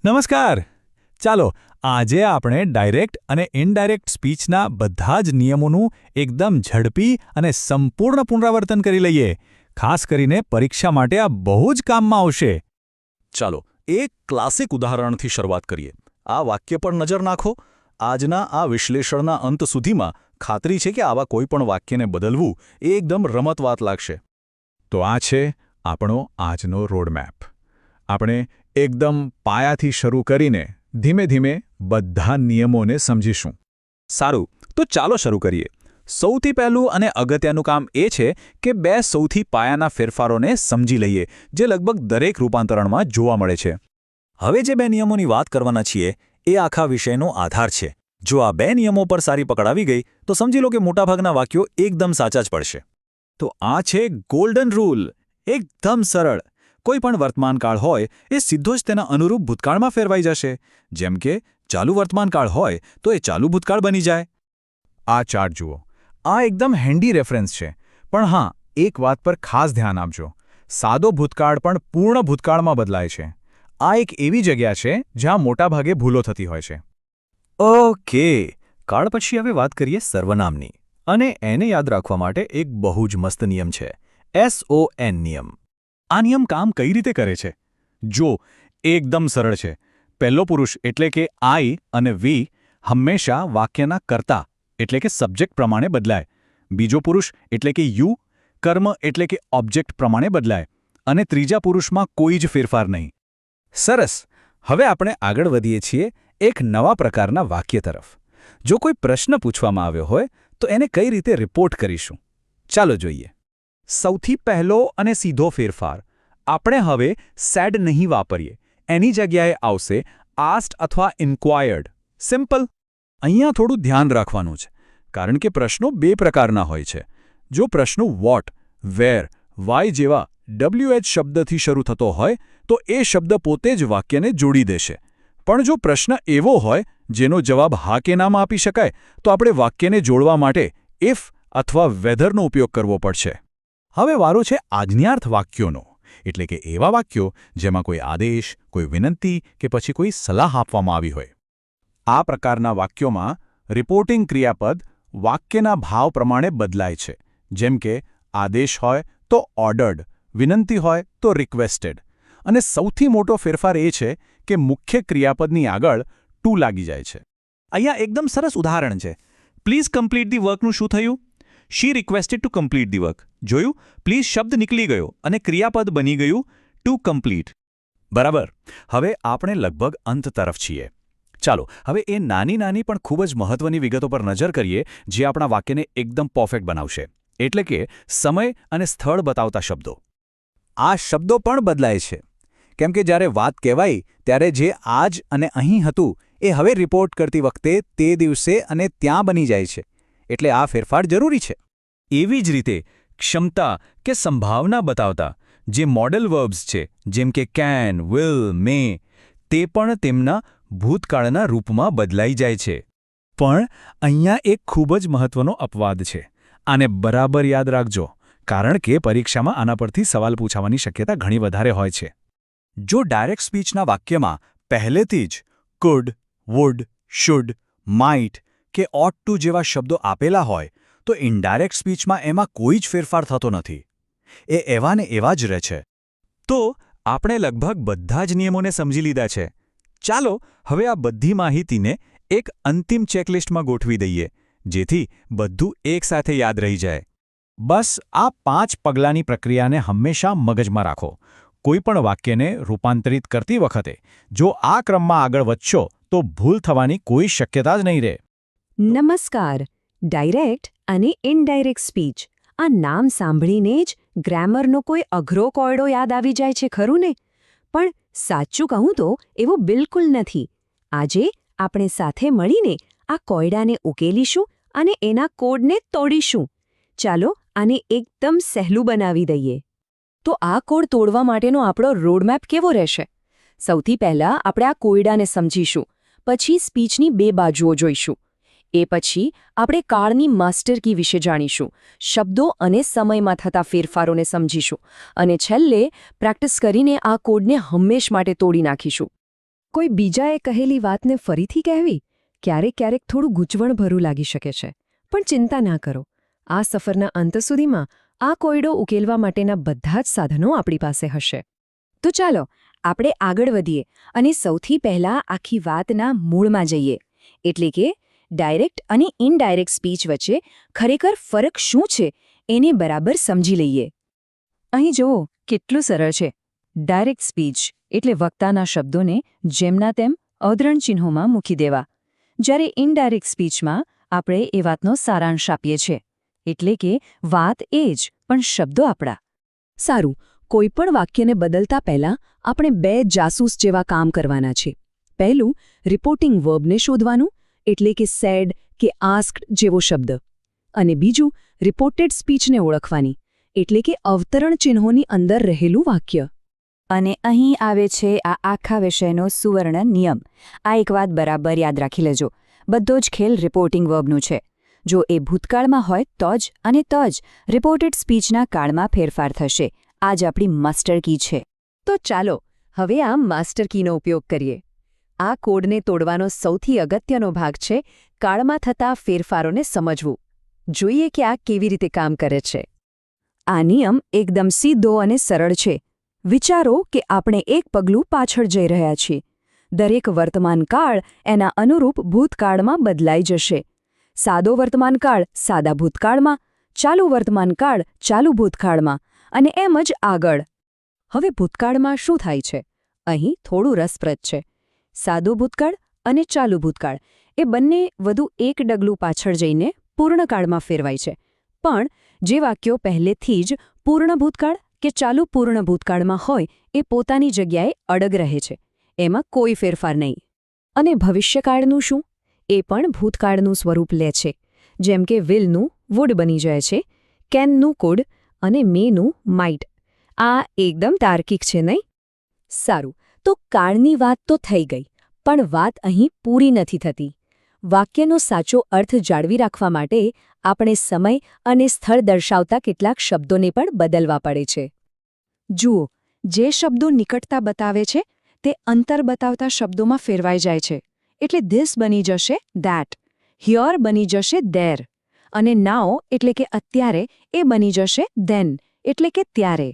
નમસ્કાર. ચાલો આજે આપણે ડાયરેક્ટ અને ઇનડાયરેક્ટ સ્પીચના બધા જ નિયમોનું એકદમ ઝડપી અને સંપૂર્ણ પુનરાવર્તન કરી લઈએ. ખાસ કરીને પરીક્ષા માટે આ બહુ જ કામમાં આવશે. ચાલો એક ક્લાસિક ઉદાહરણથી શરૂઆત કરીએ. આ વાક્ય પર નજર નાખો. આજના આ વિશ્લેષણના અંત સુધીમાં ખાતરી છે કે આવા કોઈપણ વાક્યને બદલવું એ એકદમ રમતવાત લાગશે. તો આ છે આપણો આજનો રોડમેપ. આપણે એકદમ પાયાથી શરૂ કરીને ધીમે ધીમે બધા નિયમોને સમજીશું. સારું, તો ચાલો શરૂ કરીએ. સૌથી પહેલું અને અગત્યનું કામ એ છે કે બે સૌથી પાયાના ફેરફારોને સમજી લઈએ જે લગભગ દરેક રૂપાંતરણમાં જોવા મળે છે. હવે જે બે નિયમોની વાત કરવાના છીએ એ આખા વિષયનો આધાર છે. જો આ બે નિયમો પર સારી પકડ આવી ગઈ તો સમજી લો કે મોટાભાગના વાક્યો એકદમ સાચા જ પડશે. તો આ છે ગોલ્ડન રૂલ. એકદમ સરળ. કોઈ પણ વર્તમાનકાળ હોય એ સીધો જ તેના અનુરૂપ ભૂતકાળમાં ફેરવાઈ જશે. જેમ કે ચાલુ વર્તમાનકાળ હોય તો એ ચાલુ ભૂતકાળ બની જાય. આ ચાર્ટ જુઓ. આ એકદમ હેન્ડી રેફરન્સ છે. પણ હા, એક વાત પર ખાસ ધ્યાન આપજો. સાદો ભૂતકાળ પણ પૂર્ણ ભૂતકાળમાં બદલાય છે. આ એક એવી જગ્યા છે જ્યાં મોટાભાગે ભૂલો થતી હોય છે. ઓકે, કાળ પછી હવે વાત કરીએ સર્વનામની. અને એને યાદ રાખવા માટે એક બહુ જ મસ્ત નિયમ છે, SON નિયમ. આ નિયમ કામ કઈ રીતે કરે છે? જો એકદમ સરળ છે. પહેલો પુરુષ એટલે કે આઈ અને વી હંમેશા વાક્યના કર્તા એટલે કે સબ્જેક્ટ પ્રમાણે બદલાય. બીજો પુરુષ એટલે કે યુ કર્મ એટલે કે ઓબ્જેક્ટ પ્રમાણે બદલાય. અને ત્રીજા પુરુષમાં કોઈ જ ફેરફાર નહીં. સરસ. હવે આપણે આગળ વધીએ છીએ એક નવા પ્રકારના વાક્ય તરફ. જો કોઈ પ્રશ્ન પૂછવામાં આવ્યો હોય તો એને કઈ રીતે રિપોર્ટ કરીશું? ચાલો જોઈએ. સૌથી પહેલો અને સીધો ફેરફાર. આપણે હવે સેડ નહીં વાપરીએ. એની જગ્યાએ આવશે આસ્ક્ડ અથવા ઇન્ક્વાયર્ડ. સિમ્પલ. અહીંયા થોડું ધ્યાન રાખવાનું છે. કારણ કે પ્રશ્નો બે પ્રકારના હોય છે. જો પ્રશ્નો વોટ, વેર, વાય જેવા WH શબ્દથી શરૂ થતો હોય તો એ શબ્દ પોતે જ વાક્યને જોડી દેશે. પણ જો પ્રશ્ન એવો હોય જેનો જવાબ હા કે નામાં આપી શકાય તો આપણે વાક્યને જોડવા માટે ઇફ અથવા વેધરનો ઉપયોગ કરવો પડશે. હવે વારો છે આજ્ઞાર્થ વાક્યોનો. એટલે કે એવા વાક્યો જેમાં કોઈ આદેશ, કોઈ વિનંતી કે પછી કોઈ સલાહ આપવામાં આવી હોય. આ પ્રકારના વાક્યોમાં રિપોર્ટિંગ ક્રિયાપદ વાક્યના ભાવ પ્રમાણે બદલાય છે. જેમ કે આદેશ હોય તો ઓર્ડર્ડ, વિનંતી હોય તો રિક્વેસ્ટેડ. અને સૌથી મોટો ફેરફાર એ છે કે મુખ્ય ક્રિયાપદની આગળ ટુ લાગી જાય છે. અહીંયા એકદમ સરસ ઉદાહરણ છે. પ્લીઝ કમ્પ્લીટ ધી વર્કનું શું થયું? She requested to complete the work. જોયું? પ્લીઝ શબ્દ નીકળી ગયો અને ક્રિયાપદ બની ગયું ટુ કમ્પ્લીટ. બરાબર. હવે આપણે લગભગ અંત તરફ છીએ. ચાલો હવે એ નાની નાની પણ ખૂબ જ મહત્વની વિગતો પર નજર કરીએ જે આપણા વાક્યને એકદમ પરફેક્ટ બનાવશે. એટલે કે સમય અને સ્થળ બતાવતા શબ્દો. આ શબ્દો પણ બદલાય છે. કેમ કે જ્યારે વાત કહેવાય ત્યારે જે આજ અને અહીં હતું એ હવે રિપોર્ટ કરતી વખતે તે દિવસે અને ત્યાં બની જાય છે. એટલે આ ફેરફાર જરૂરી છે. એવી જ રીતે ક્ષમતા કે સંભાવના બતાવતા જે મોડેલ વર્બ્સ છે જેમ કે કેન, વિલ, મે તે પણ તેમના ભૂતકાળના રૂપમાં બદલાઈ જાય છે. પણ અહીંયા એક ખૂબ જ મહત્વનો અપવાદ છે. આને બરાબર યાદ રાખજો કારણ કે પરીક્ષામાં આના પરથી સવાલ પૂછાવાની શક્યતા ઘણી વધારે હોય છે. જો ડાયરેક્ટ સ્પીચના વાક્યમાં પહેલેથી જ કુડ, વુડ, શુડ, માઇટ કે ઓટ ટુ જેવા શબ્દો આપેલા હોય તો ઇનડાયરેક્ટ સ્પીચમાં એમાં કોઈ જ ફેરફાર થતો નથી. એ એવા ને એવા જ રહે છે. તો આપણે લગભગ બધા જ નિયમોને સમજી લીધા છે. ચાલો હવે આ બધી માહિતીને એક અંતિમ ચેકલિસ્ટમાં ગોઠવી દઈએ જેથી બધું એકસાથે યાદ રહી જાય. બસ આ 5 પગલાંની પ્રક્રિયાને હંમેશા મગજમાં રાખો. કોઈ પણ વાક્યને રૂપાંતરિત કરતી વખતે જો આ ક્રમમાં આગળ વધશો તો ભૂલ થવાની કોઈ શક્યતા જ નહીં રહે. નમસ્કાર. ડાયરેક્ટ અને ઇનડાયરેક્ટ સ્પીચ. આ નામ સાંભળીને જ ગ્રામરનો કોઈ અઘરો કોયડો યાદ આવી જાય છે ખરું ને? પણ સાચું કહું તો એવું બિલકુલ નથી. આજે આપણે સાથે મળીને આ કોયડાને ઉકેલીશું અને એના કોડને તોડીશું. ચાલો આને એકદમ સહેલું બનાવી દઈએ. તો આ કોડ તોડવા માટેનો આપણો રોડમેપ કેવો રહેશે? સૌથી પહેલાં આપણે આ કોયડાને સમજીશું. પછી સ્પીચની બે બાજુઓ જોઈશું. એ પછી આપણે કાળની માસ્ટર કી વિશે જાણીશું, શબ્દો અને સમયમાં થતા ફેરફારોને સમજીશું અને છેલ્લે પ્રેક્ટિસ કરીને આ કોડને હંમેશ માટે તોડી નાખીશું. કોઈ બીજાએ કહેલી વાતને ફરીથી કહેવી ક્યારેક ક્યારેક થોડું ગૂંચવણભર્યું લાગી શકે છે, પણ ચિંતા ના કરો. આ સફરના અંત સુધીમાં આ કોયડો ઉકેલવા માટેના બધા જ સાધનો આપણી પાસે હશે. તો ચાલો આપણે આગળ વધીએ અને સૌથી પહેલા આખી વાતના મૂળમાં જઈએ, એટલે કે ડાયરેક્ટ અને ઇનડાયરેક્ટ સ્પીચ વચ્ચે ખરેખર ફરક શું છે એને બરાબર સમજી લઈએ. અહીં જુઓ કેટલું સરળ છે. ડાયરેક્ટ સ્પીચ એટલે વક્તાના શબ્દોને જેમના તેમ અવતરણ ચિહ્નોમાં મૂકી દેવા, જ્યારે ઇનડાયરેક્ટ સ્પીચમાં આપણે એ વાતનો સારાંશ આપીએ છીએ, એટલે કે વાત એ જ પણ શબ્દો આપણા. સારું, કોઈપણ વાક્યને બદલતા પહેલાં આપણે બે જાસૂસ જેવા કામ કરવાના છે. પહેલું, રિપોર્ટિંગ વર્બને શોધવાનું, એટલે કે સેડ કે આસ્ક્ડ જેવો શબ્દ, અને બીજું, રિપોર્ટેડ સ્પીચને ઓળખવાની, એટલે કે અવતરણ ચિહ્નોની અંદર રહેલું વાક્ય. અને અહીં આવે છે આ આખા વિષયનો સુવર્ણ નિયમ. આ એક વાત બરાબર યાદ રાખી લેજો, બધો જ ખેલ રિપોર્ટિંગ વર્બનું છે. જો એ ભૂતકાળમાં હોય તો જ અને તો જ રિપોર્ટેડ સ્પીચના કાળમાં ફેરફાર થશે. આ જ આપણી માસ્ટર કી છે. તો ચાલો હવે આ માસ્ટર કીનો ઉપયોગ કરીએ. આ કોડને તોડવાનો સૌથી અગત્યનો ભાગ છે કાળમાં થતા ફેરફારોને સમજવું. જોઈએ કે આ કેવી રીતે કામ કરે છે. આ નિયમ એકદમ સીધો અને સરળ છે. વિચારો કે આપણે એક પગલું પાછળ જઈ રહ્યા છીએ. દરેક વર્તમાનકાળ એના અનુરૂપ ભૂતકાળમાં બદલાઈ જશે. સાદો વર્તમાનકાળ સાદા ભૂતકાળમાં, ચાલુ વર્તમાનકાળ ચાલુ ભૂતકાળમાં, અને એમ જ આગળ. હવે ભૂતકાળમાં શું થાય છે? અહીં થોડું રસપ્રદ છે. સાદો ભૂતકાળ અને ચાલુ ભૂતકાળ એ બંને વધુ એક ડગલું પાછળ જઈને પૂર્ણકાળમાં ફેરવાય છે. પણ જે વાક્યો પહેલેથી જ પૂર્ણ ભૂતકાળ કે ચાલુ પૂર્ણ ભૂતકાળમાં હોય એ પોતાની જગ્યાએ અડગ રહે છે. એમાં કોઈ ફેરફાર નહીં. અને ભવિષ્યકાળનું શું? એ પણ ભૂતકાળનું સ્વરૂપ લે છે. જેમ કે વિલનું વુડ બની જાય છે, કેનનું કુડ અને મેનું માઇટ. આ એકદમ તાર્કિક છે, નહીં? સારું, તો કાળની વાત તો થઈ ગઈ, પણ વાત અહીં પૂરી નથી થતી. વાક્યનો સાચો અર્થ જાળવી રાખવા માટે આપણે સમય અને સ્થળ દર્શાવતા કેટલાક શબ્દોને પણ બદલવા પડે છે. જુઓ, જે શબ્દો નિકટતા બતાવે છે તે અંતર બતાવતા શબ્દોમાં ફેરવાઈ જાય છે. એટલે ધીસ બની જશે ધેટ, હિયર બની જશે ધેર, અને નાઉ એટલે કે અત્યારે એ બની જશે ધેન એટલે કે ત્યારે.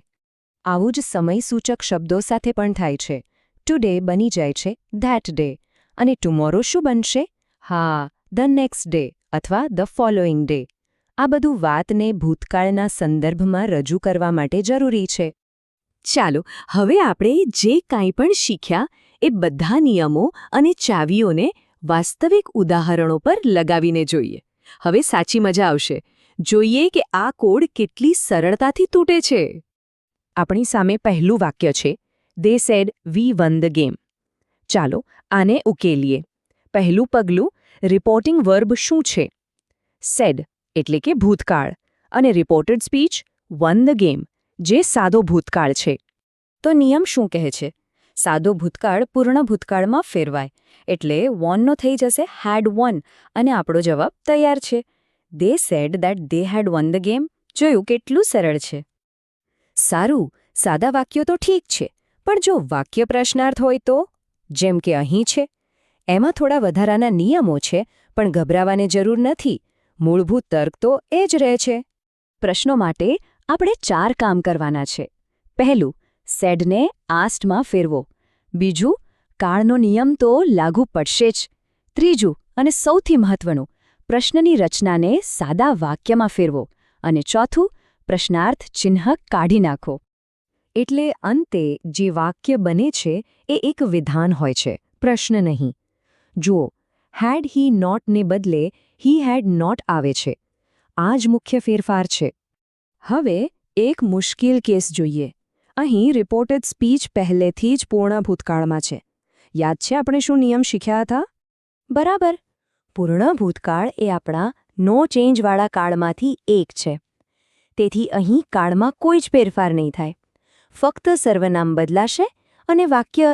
આવું જ સમયસૂચક શબ્દો સાથે પણ થાય છે. ટુડે બની જાય છે ધેટ ડે, અને ટુમોરો શું બનશે? હા, ધ નેક્સ્ટ ડે અથવા ધ ફોલોઈંગ ડે. આ બધું વાતને ભૂતકાળના સંદર્ભમાં રજૂ કરવા માટે જરૂરી છે. ચાલો હવે આપણે જે કાંઈ પણ શીખ્યા એ બધા નિયમો અને ચાવીઓને વાસ્તવિક ઉદાહરણો પર લગાવીને જોઈએ. હવે સાચી મજા આવશે. જોઈએ કે આ કોડ કેટલી સરળતાથી તૂટે છે. આપણી સામે પહેલું વાક્ય છે, they said we won the game. ચાલો આને ઉકેલીએ. પહેલું પગલું, રિપોર્ટિંગ વર્બ શું છે? સેડ એટલે કે ભૂતકાળ, અને reported speech one the game, જે સાદો ભૂતકાળ છે. તો નિયમ શું કહે છે? સાદો ભૂતકાળ પૂર્ણ ભૂતકાળમાં ફેરવાય, એટલે વોનનો થઈ જશે હેડ વન, અને આપણો જવાબ તૈયાર છે. They said that they had won the game. જોયું કેટલું સરળ છે. સારું, સાદા વાક્યો તો ઠીક છે, પણ જો વાક્ય પ્રશ્નાર્થ હોય તો? જેમ કે અહીં છે. એમાં થોડા વધારાના નિયમો છે, પણ ગભરાવાની જરૂર નથી. મૂળભૂત તર્ક તો એ જ રહે છે. પ્રશ્નો માટે આપણે 4 કામ કરવાના છે. પહેલું, સેડને આસ્ટમાં ફેરવો. બીજું, કાળનો નિયમ તો લાગુ પડશે જ. ત્રીજું અને સૌથી મહત્વનું, પ્રશ્નની રચનાને સાદા વાક્યમાં ફેરવો. અને ચોથું, પ્રશ્નાર્થ ચિહ્ન કાઢી નાખો. એટલે અંતે જે વાક્ય બને છે એ એક વિધાન હોય છે, પ્રશ્ન નહીં. જુઓ, હેડ હી નોટને બદલે હી હેડ નોટ આવે છે. આ જ મુખ્ય ફેરફાર છે. હવે એક મુશ્કેલ કેસ જોઈએ. અહીં રિપોર્ટેડ સ્પીચ પહેલેથી જ પૂર્ણ ભૂતકાળમાં છે. યાદ છે આપણે શું નિયમ શીખ્યા હતા? બરાબર, પૂર્ણ ભૂતકાળ એ આપણા નો ચેન્જવાળા કાળમાંથી એક છે. તેથી અહીં કાળમાં કોઈ જ ફેરફાર નહીં થાય. ફક્ત સર્વનામ બદલાશે અને વાક્ય